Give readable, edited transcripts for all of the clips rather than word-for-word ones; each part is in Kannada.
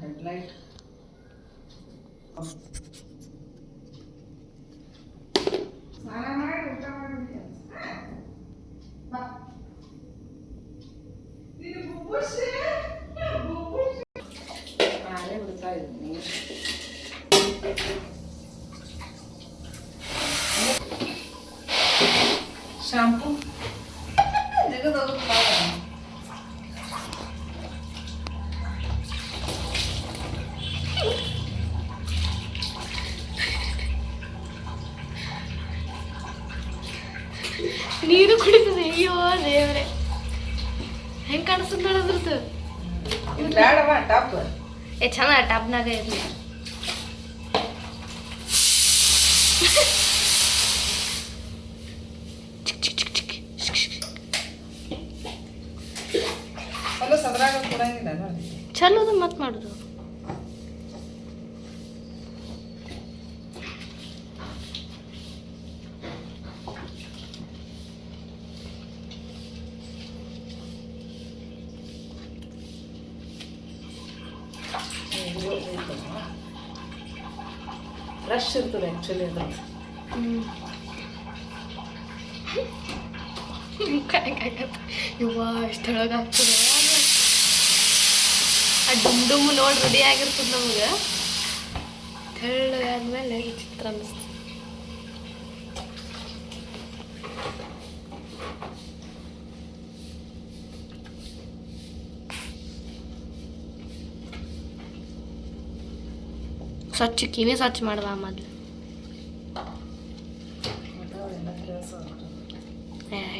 ಹೆಡ್ಲೈಟ್ ಸ್ನಾನ ಮಾಡಿ ಊಟ ಮಾಡಿ ನಾಳೆ ಬಿಡ್ತಾ ಇದ್ದೀನಿ ಶಾಂಪು ಜಗದೋಗ ನೀರು ಕುಡಿತದೆ. ಅಯ್ಯೋ ದೇವ್ರೆ, ಹೆಂಗೆ ಕಾಣಿಸ್ತದೆ ನೋಡೋದ್ರದ್ದು. ಇದು ಬೇಡವಾ ಟಾಪ್? ಚೆನ್ನ ಟಾಪ್ನಾಗ ಇರಲಿ. ಅಲ್ಲ ಸದ್ರಾಗ ಕೊಡಂಗಿಲ್ಲ ನೋಡಿ. ಚಲೋದು ಮತ್ತೆ ಮಾಡೋದು. ರಶ್ ಇರ್ತದೆ ಆ್ಯಕ್ಚುಲಿ ಅದು. ಇವ್ವ ಇಷ್ಟೊಳಗೆ ಆಗ್ತದೆ. ಆ ಡುಮ್ ಡುಮ್ ನೋಡಿ ರೆಡಿ ಆಗಿರ್ತದೆ ನಮ್ಗೆ. ತೆಳ್ಳಗಾದ್ಮೇಲೆ ವಿಚಿತ್ರ ಅನ್ನಿಸ್ತದೆ. ಸ್ವಚ್ಛ ಕಿವಿ ಸ್ವಚ್ಛ ಮಾಡ್ದ ಮೊದಲು.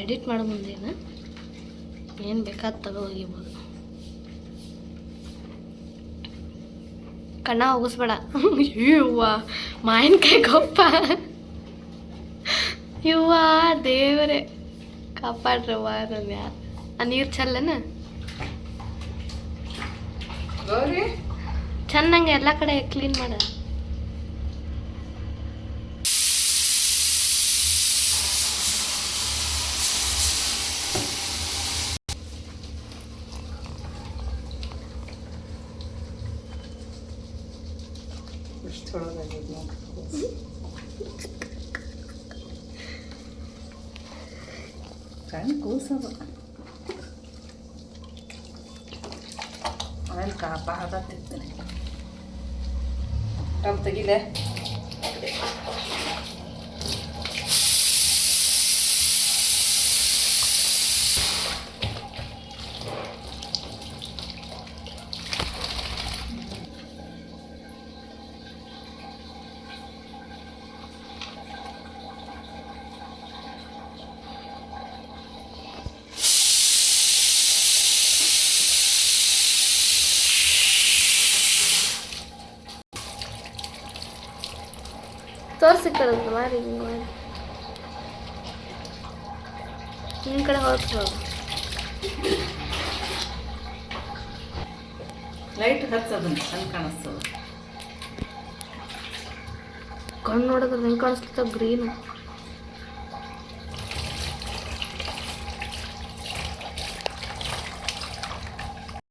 ಎಡಿಟ್ ಮಾಡೋ ಮುಂದೇನು ಏನು ಬೇಕಾದ ತಗೋ ಹೋಗಿಬೋದು. ಕಣ್ಣ ಹೋಗಿಸ್ಬೇಡ. ಇವ್ವ ಮಾವಿನಕಾಯಿ ಗೊಪ್ಪ. ಇವ್ವ ದೇವರೇ ಕಾಪಾಡ್ರವ್ವ ನನ್ನ ಯಾರು. ಆ ನೀರು ಚಲ್ಲನ ಚೆನ್ನಾಗೆ ಎಲ್ಲ ಕಡೆ ಕ್ಲೀನ್ ಮಾಡ. ಸಣ್ಣ ಕೂಸದು ಆಮೇಲೆ ಕಾಪಾಡ್ತಿರ್ತೀನಿ. ಟಮ್ ತೆಗಿಲೆ. ತೋರಿಸಿ ಕಡಂತ ಮಾಡಿ ಹಿಂಗೆ ಮಾಡಿ ನಿಮ್ಮ ಕಡೆ ಹೊರತು ಲೈಟ್ ಹಚ್ಚೋದನ್ನ ಸಣ್ಣ ಕಾಣಿಸ್ತದೆ. ಕಣ್ಣು ನೋಡಿದ್ರೆ ಹೆಂಗೆ ಕಾಣಿಸ್ಲಿಕ್ಕೆ ಗ್ರೀನು.